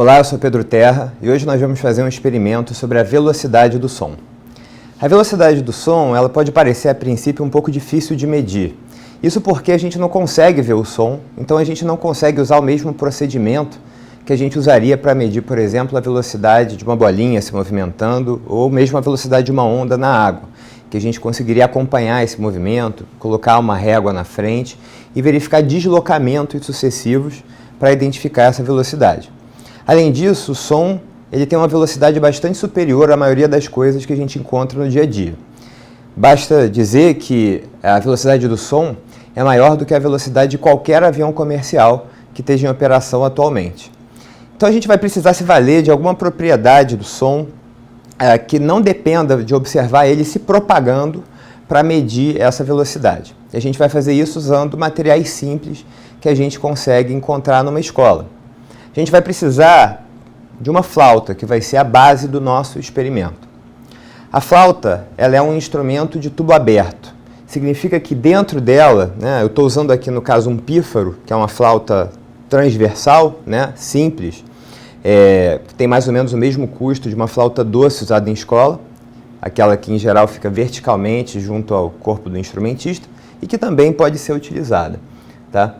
Olá, eu sou Pedro Terra e hoje nós vamos fazer um experimento sobre a velocidade do som. A velocidade do som ela pode parecer a princípio um pouco difícil de medir. Isso porque a gente não consegue ver o som, então a gente não consegue usar o mesmo procedimento que a gente usaria para medir, por exemplo, a velocidade de uma bolinha se movimentando ou mesmo a velocidade de uma onda na água, que a gente conseguiria acompanhar esse movimento, colocar uma régua na frente e verificar deslocamentos sucessivos para identificar essa velocidade. Além disso, o som ele tem uma velocidade bastante superior à maioria das coisas que a gente encontra no dia a dia. Basta dizer que a velocidade do som é maior do que a velocidade de qualquer avião comercial que esteja em operação atualmente. Então a gente vai precisar se valer de alguma propriedade do som que não dependa de observar ele se propagando para medir essa velocidade. E a gente vai fazer isso usando materiais simples que a gente consegue encontrar numa escola. A gente vai precisar de uma flauta, que vai ser a base do nosso experimento. A flauta ela é um instrumento de tubo aberto. Significa que dentro dela, eu estou usando aqui no caso um pífaro, que é uma flauta transversal, simples, tem mais ou menos o mesmo custo de uma flauta doce usada em escola, aquela que em geral fica verticalmente junto ao corpo do instrumentista e que também pode ser utilizada. Tá?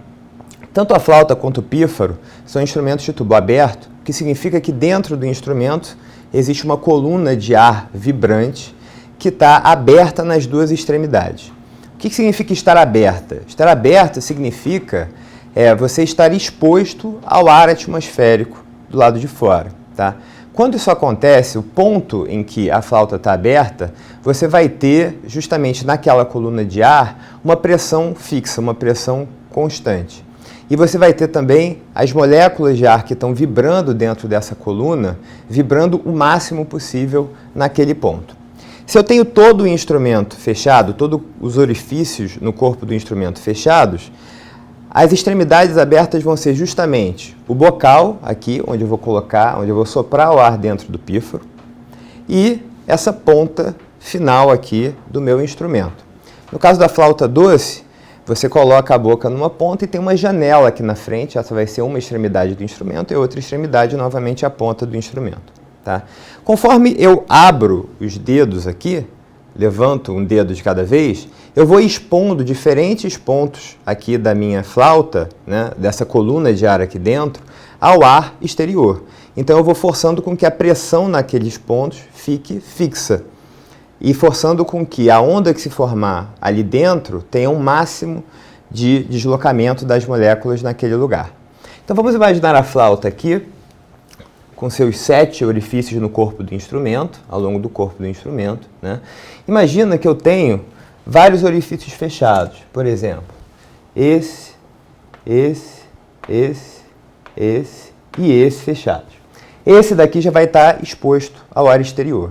Tanto a flauta quanto o pífaro são instrumentos de tubo aberto, que significa que dentro do instrumento existe uma coluna de ar vibrante que está aberta nas duas extremidades. O que significa estar aberta? Estar aberta significa você estar exposto ao ar atmosférico do lado de fora. Tá? Quando isso acontece, o ponto em que a flauta está aberta, você vai ter justamente naquela coluna de ar uma pressão fixa, uma pressão constante. E você vai ter também as moléculas de ar que estão vibrando dentro dessa coluna, vibrando o máximo possível naquele ponto. Se eu tenho todo o instrumento fechado, todos os orifícios no corpo do instrumento fechados, as extremidades abertas vão ser justamente o bocal, aqui, onde eu vou colocar, onde eu vou soprar o ar dentro do pífaro, e essa ponta final aqui do meu instrumento. No caso da flauta doce, você coloca a boca numa ponta e tem uma janela aqui na frente, essa vai ser uma extremidade do instrumento e outra extremidade, novamente, a ponta do instrumento. Tá? Conforme eu abro os dedos aqui, levanto um dedo de cada vez, eu vou expondo diferentes pontos aqui da minha flauta, dessa coluna de ar aqui dentro, ao ar exterior. Então eu vou forçando com que a pressão naqueles pontos fique fixa e forçando com que a onda que se formar ali dentro tenha um máximo de deslocamento das moléculas naquele lugar. Então vamos imaginar a flauta aqui, com seus 7 orifícios no corpo do instrumento, ao longo do corpo do instrumento. Imagina que eu tenho vários orifícios fechados, por exemplo, esse e esse fechados. Esse daqui já vai estar exposto ao ar exterior.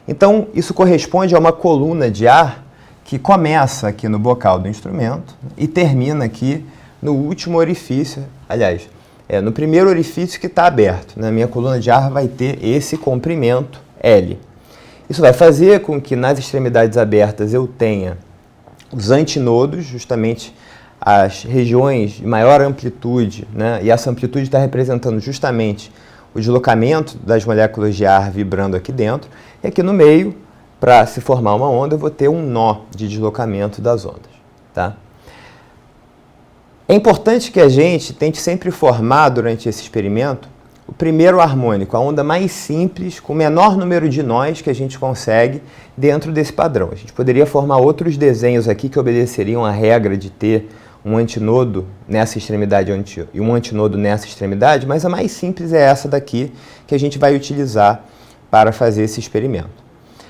Então, isso corresponde a uma coluna de ar que começa aqui no bocal do instrumento e termina aqui no último orifício, aliás, no primeiro orifício que está aberto. Na minha coluna de ar vai ter esse comprimento L. Isso vai fazer com que nas extremidades abertas eu tenha os antinodos, justamente as regiões de maior amplitude, e essa amplitude está representando justamente o deslocamento das moléculas de ar vibrando aqui dentro, e aqui no meio, para se formar uma onda, eu vou ter um nó de deslocamento das ondas. Tá? É importante que a gente tente sempre formar, durante esse experimento, o primeiro harmônico, a onda mais simples, com o menor número de nós que a gente consegue dentro desse padrão. A gente poderia formar outros desenhos aqui que obedeceriam à regra de ter um antinodo nessa extremidade e um antinodo nessa extremidade, mas a mais simples é essa daqui que a gente vai utilizar para fazer esse experimento.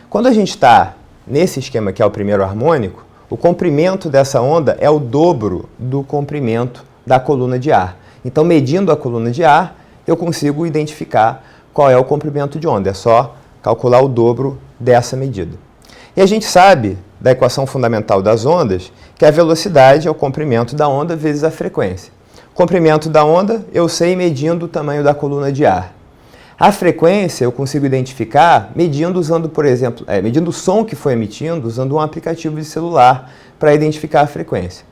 Quando a gente está nesse esquema que é o primeiro harmônico, o comprimento dessa onda é o dobro do comprimento da coluna de ar. Então, medindo a coluna de ar, eu consigo identificar qual é o comprimento de onda. É só calcular o dobro dessa medida. E a gente sabe da equação fundamental das ondas que a velocidade é o comprimento da onda vezes a frequência. O comprimento da onda eu sei medindo o tamanho da coluna de ar. A frequência eu consigo identificar medindo usando, por exemplo, medindo o som que foi emitindo usando um aplicativo de celular para identificar a frequência.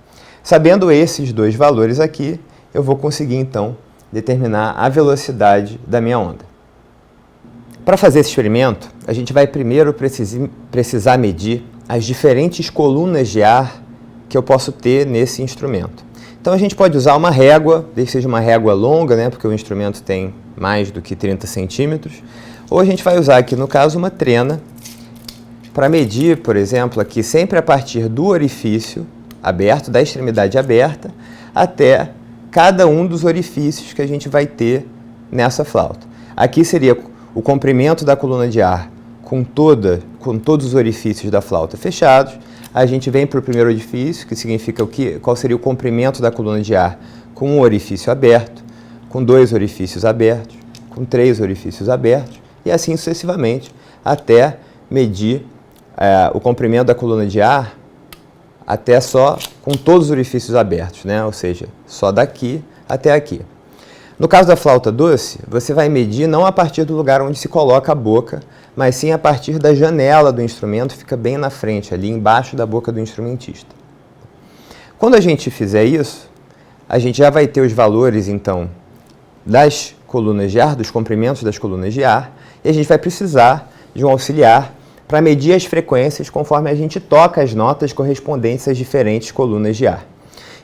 Sabendo esses dois valores aqui, eu vou conseguir então determinar a velocidade da minha onda. Para fazer esse experimento, a gente vai primeiro precisar medir as diferentes colunas de ar que eu posso ter nesse instrumento. Então a gente pode usar uma régua, desde que seja uma régua longa, né, porque o instrumento tem mais do que 30 centímetros, ou a gente vai usar aqui, no caso, uma trena, para medir, por exemplo, aqui sempre a partir do orifício aberto, da extremidade aberta, até cada um dos orifícios que a gente vai ter nessa flauta. Aqui seria o comprimento da coluna de ar com todos os orifícios da flauta fechados. A gente vem para o primeiro orifício, que significa qual seria o comprimento da coluna de ar com um orifício aberto, com 2 orifícios abertos, com 3 orifícios abertos, e assim sucessivamente, até medir o comprimento da coluna de ar até só com todos os orifícios abertos, né? Ou seja, só daqui até aqui. No caso da flauta doce, você vai medir não a partir do lugar onde se coloca a boca, mas sim a partir da janela do instrumento, fica bem na frente, ali embaixo da boca do instrumentista. Quando a gente fizer isso, a gente já vai ter os valores, então, das colunas de ar, dos comprimentos das colunas de ar, e a gente vai precisar de um auxiliar para medir as frequências conforme a gente toca as notas correspondentes às diferentes colunas de ar.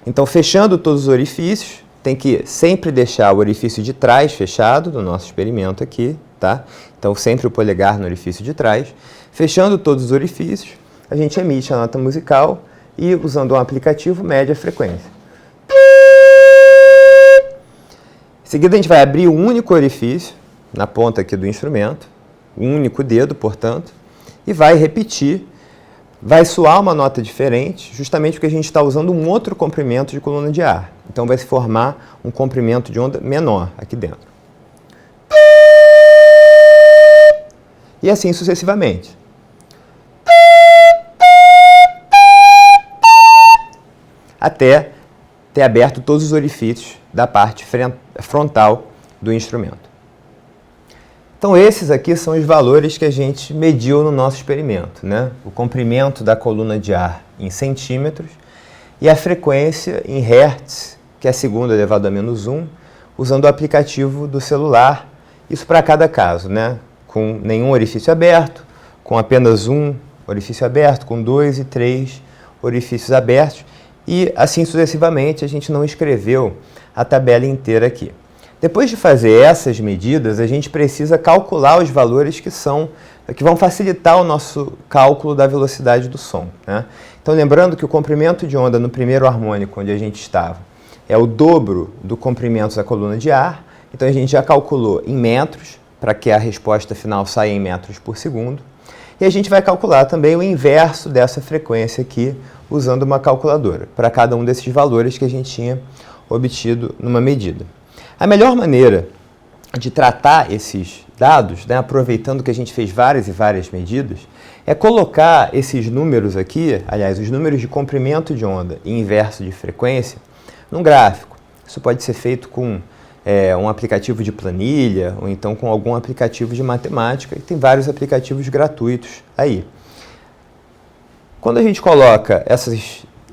Então, fechando todos os orifícios, tem que sempre deixar o orifício de trás fechado, no nosso experimento aqui, tá? Então, sempre o polegar no orifício de trás. Fechando todos os orifícios, a gente emite a nota musical e, usando um aplicativo, mede a frequência. Em seguida, a gente vai abrir um único orifício na ponta aqui do instrumento, um único dedo, portanto, e vai repetir. Vai soar uma nota diferente, justamente porque a gente está usando um outro comprimento de coluna de ar. Então vai se formar um comprimento de onda menor aqui dentro. E assim sucessivamente. Até ter aberto todos os orifícios da parte frontal do instrumento. Então esses aqui são os valores que a gente mediu no nosso experimento, né? O comprimento da coluna de ar em centímetros e a frequência em hertz, que é segundo elevado a menos 1, usando o aplicativo do celular, isso para cada caso, né? Com nenhum orifício aberto, com apenas um orifício aberto, com 2 e 3 orifícios abertos, e assim sucessivamente. A gente não escreveu a tabela inteira aqui. Depois de fazer essas medidas, a gente precisa calcular os valores que vão facilitar o nosso cálculo da velocidade do som, né? Então, lembrando que o comprimento de onda no primeiro harmônico, onde a gente estava, é o dobro do comprimento da coluna de ar. Então, a gente já calculou em metros, para que a resposta final saia em metros por segundo. E a gente vai calcular também o inverso dessa frequência aqui, usando uma calculadora, para cada um desses valores que a gente tinha obtido numa medida. A melhor maneira de tratar esses dados, né, aproveitando que a gente fez várias e várias medidas, é colocar esses números aqui, aliás, os números de comprimento de onda e inverso de frequência, num gráfico. Isso pode ser feito com um aplicativo de planilha ou então com algum aplicativo de matemática, e tem vários aplicativos gratuitos aí. Quando a gente coloca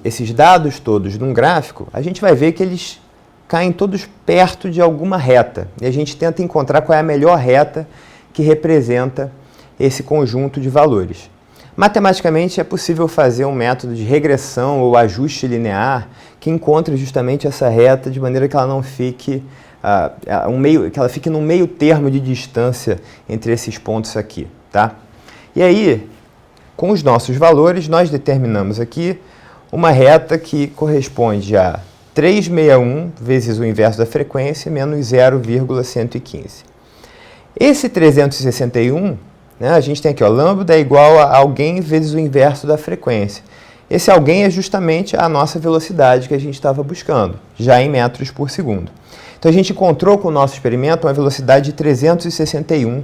esses dados todos num gráfico, a gente vai ver que eles caem todos perto de alguma reta, e a gente tenta encontrar qual é a melhor reta que representa esse conjunto de valores. Matematicamente é possível fazer um método de regressão ou ajuste linear que encontre justamente essa reta de maneira que ela não fique que ela fique num meio termo de distância entre esses pontos aqui, tá? E aí, com os nossos valores, nós determinamos aqui uma reta que corresponde a 361 vezes o inverso da frequência menos 0,115. Esse 361, né, a gente tem aqui, ó, lambda é igual a alguém vezes o inverso da frequência. Esse alguém é justamente a nossa velocidade que a gente estava buscando, já em metros por segundo. Então a gente encontrou com o nosso experimento uma velocidade de 361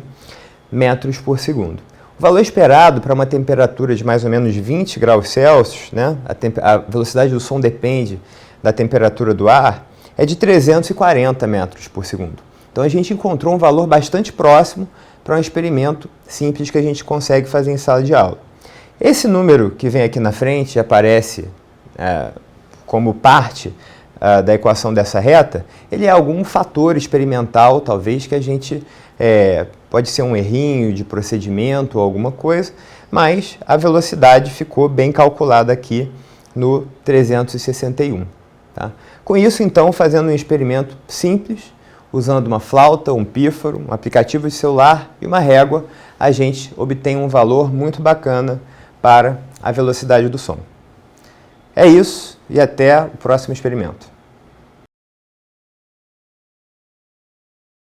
metros por segundo. O valor esperado para uma temperatura de mais ou menos 20 graus Celsius, né, a velocidade do som depende da temperatura do ar, é de 340 metros por segundo. Então a gente encontrou um valor bastante próximo para um experimento simples que a gente consegue fazer em sala de aula. Esse número que vem aqui na frente aparece como parte da equação dessa reta, ele é algum fator experimental, talvez, que a gente pode ser um errinho de procedimento ou alguma coisa, mas a velocidade ficou bem calculada aqui no 361. Tá? Com isso, então, fazendo um experimento simples, usando uma flauta, um pífaro, um aplicativo de celular e uma régua, a gente obtém um valor muito bacana para a velocidade do som. É isso e até o próximo experimento.